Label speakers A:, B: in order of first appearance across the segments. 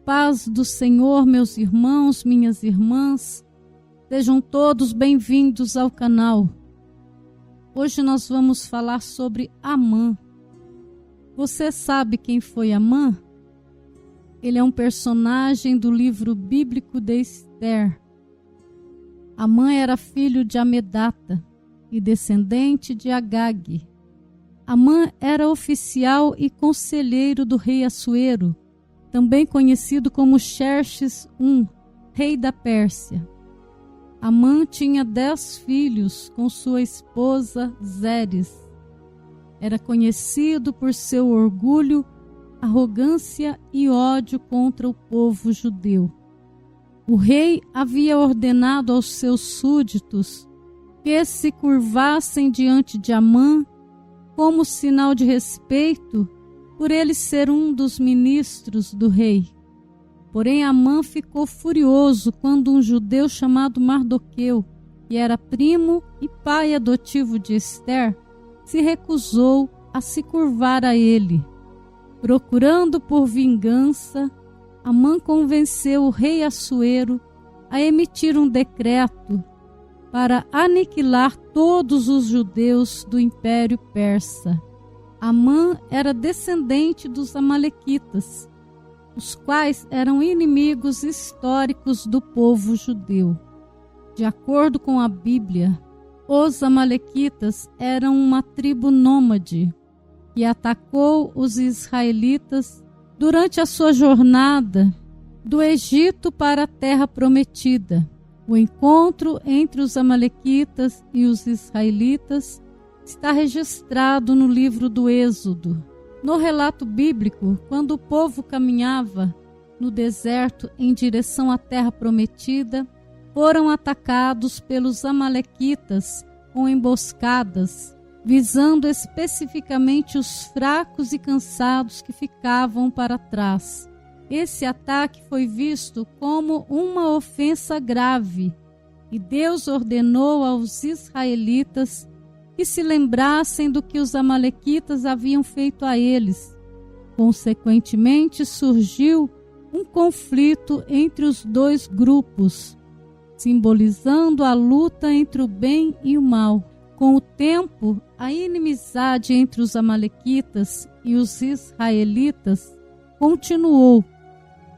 A: paz do Senhor, meus irmãos, minhas irmãs. Sejam todos bem-vindos ao canal. Hoje nós vamos falar sobre Amã. Você sabe quem foi Amã? Ele é um personagem do livro bíblico de Esther. Amã era filho de Amedata e descendente de Agag. Amã era oficial e conselheiro do rei Assuero, também conhecido como Xerxes I, rei da Pérsia. Amã tinha 10 filhos com sua esposa Zeres. Era conhecido por seu orgulho, arrogância e ódio contra o povo judeu. O rei havia ordenado aos seus súditos que se curvassem diante de Amã como sinal de respeito por ele ser um dos ministros do rei. Porém, Amã ficou furioso quando um judeu chamado Mardoqueu, que era primo e pai adotivo de Esther, se recusou a se curvar a ele. Procurando por vingança, Amã convenceu o rei Assuero a emitir um decreto para aniquilar todos os judeus do Império Persa. Amã era descendente dos amalequitas, os quais eram inimigos históricos do povo judeu. De acordo com a Bíblia, os amalequitas eram uma tribo nômade que atacou os israelitas durante a sua jornada do Egito para a Terra Prometida. O encontro entre os amalequitas e os israelitas está registrado no livro do Êxodo. No relato bíblico, quando o povo caminhava no deserto em direção à Terra Prometida, foram atacados pelos amalequitas com emboscadas, visando especificamente os fracos e cansados que ficavam para trás. Esse ataque foi visto como uma ofensa grave, e Deus ordenou aos israelitas que se lembrassem do que os amalequitas haviam feito a eles. Consequentemente, surgiu um conflito entre os dois grupos, simbolizando a luta entre o bem e o mal. Com o tempo, a inimizade entre os amalequitas e os israelitas continuou,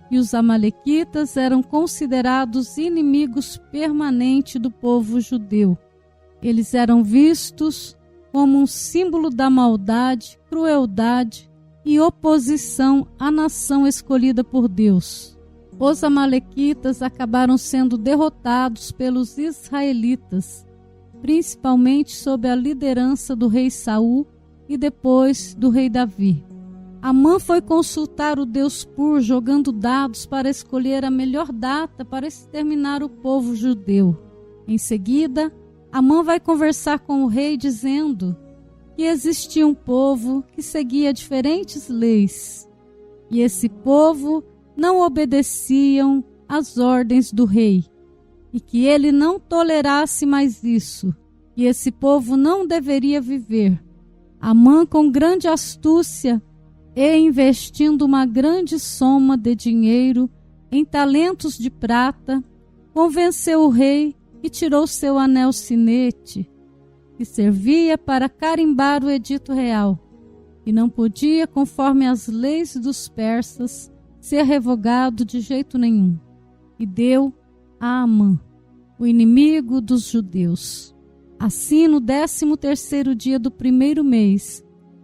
A: e os amalequitas eram considerados inimigos permanentes do povo judeu. Eles eram vistos como um símbolo da maldade, crueldade e oposição à nação escolhida por Deus. Os amalequitas acabaram sendo derrotados pelos israelitas, principalmente sob a liderança do rei Saul e depois do rei Davi. Amã foi consultar o Deus Pur, jogando dados para escolher a melhor data para exterminar o povo judeu. Em seguida, Amã vai conversar com o rei dizendo que existia um povo que seguia diferentes leis, e esse povo não obedeciam às ordens do rei, e que ele não tolerasse mais isso, e esse povo não deveria viver. Amã, com grande astúcia e investindo uma grande soma de dinheiro em talentos de prata, convenceu o rei e tirou seu anel sinete, que servia para carimbar o edito real, e não podia, conforme as leis dos persas, ser revogado de jeito nenhum, e deu a Amã, o inimigo dos judeus. Assim, no 13º dia do primeiro mês,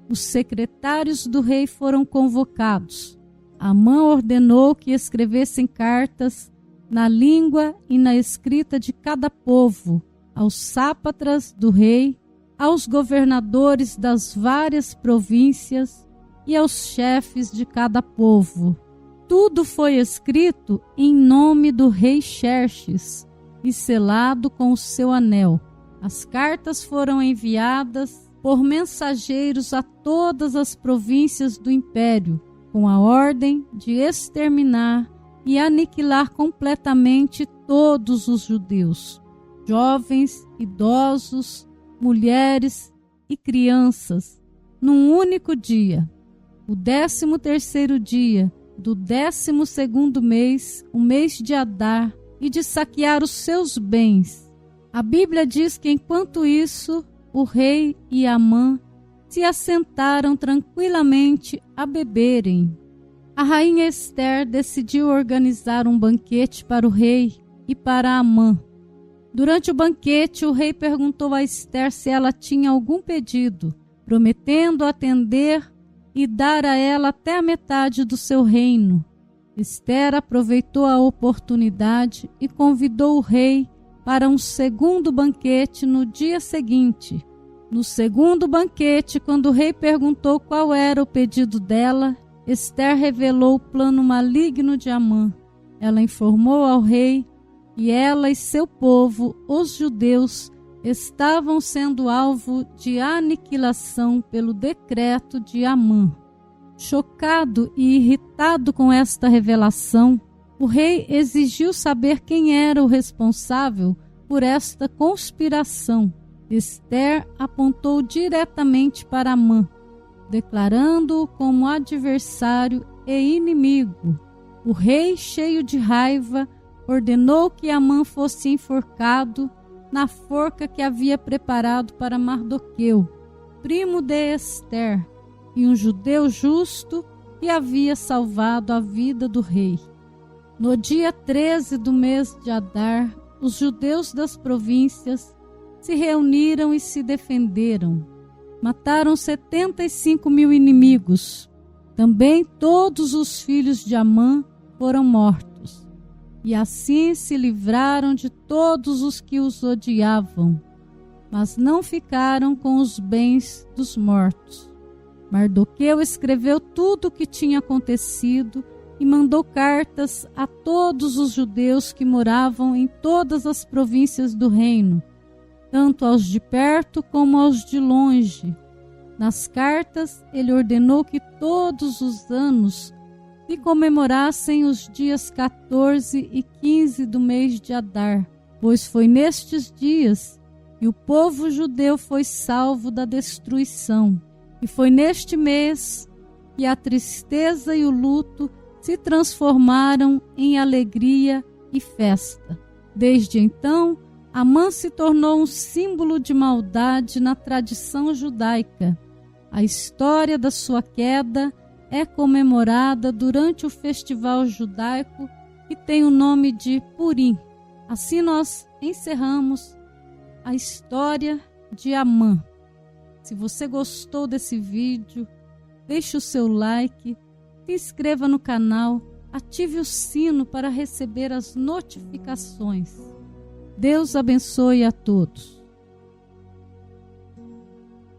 A: os secretários do rei foram convocados. Amã ordenou que escrevessem cartas na língua e na escrita de cada povo, aos sápatras do rei, aos governadores das várias províncias e aos chefes de cada povo. Tudo foi escrito em nome do rei Xerxes e selado com o seu anel. As cartas foram enviadas por mensageiros a todas as províncias do império, com a ordem de exterminar e aniquilar completamente todos os judeus, jovens, idosos, mulheres e crianças, num único dia. O 13º dia do 12º mês, o mês de Adar, e de saquear os seus bens. A Bíblia diz que enquanto isso, o rei e Amã se assentaram tranquilamente a beberem. A rainha Ester decidiu organizar um banquete para o rei e para Amã. Durante o banquete, o rei perguntou a Ester se ela tinha algum pedido, prometendo atender e dar a ela até a metade do seu reino. Ester aproveitou a oportunidade e convidou o rei para um segundo banquete no dia seguinte. No segundo banquete, quando o rei perguntou qual era o pedido dela, Ester revelou o plano maligno de Amã. Ela informou ao rei que ela e seu povo, os judeus, estavam sendo alvo de aniquilação pelo decreto de Amã. Chocado e irritado com esta revelação, o rei exigiu saber quem era o responsável por esta conspiração. Ester apontou diretamente para Amã, declarando-o como adversário e inimigo. O rei, cheio de raiva, ordenou que Amã fosse enforcado na forca que havia preparado para Mardoqueu, primo de Ester, e um judeu justo que havia salvado a vida do rei. No dia 13 do mês de Adar, os judeus das províncias se reuniram e se defenderam. Mataram 75.000 inimigos. Também todos os filhos de Amã foram mortos. E assim se livraram de todos os que os odiavam, mas não ficaram com os bens dos mortos. Mardoqueu escreveu tudo o que tinha acontecido e mandou cartas a todos os judeus que moravam em todas as províncias do reino, tanto aos de perto como aos de longe. Nas cartas, ele ordenou que todos os anos se comemorassem os dias 14 e 15 do mês de Adar, pois foi nestes dias que o povo judeu foi salvo da destruição. E foi neste mês que a tristeza e o luto se transformaram em alegria e festa. Desde então, Amã se tornou um símbolo de maldade na tradição judaica. A história da sua queda é comemorada durante o festival judaico que tem o nome de Purim. Assim nós encerramos a história de Amã. Se você gostou desse vídeo, deixe o seu like, se inscreva no canal, ative o sino para receber as notificações. Deus abençoe a todos.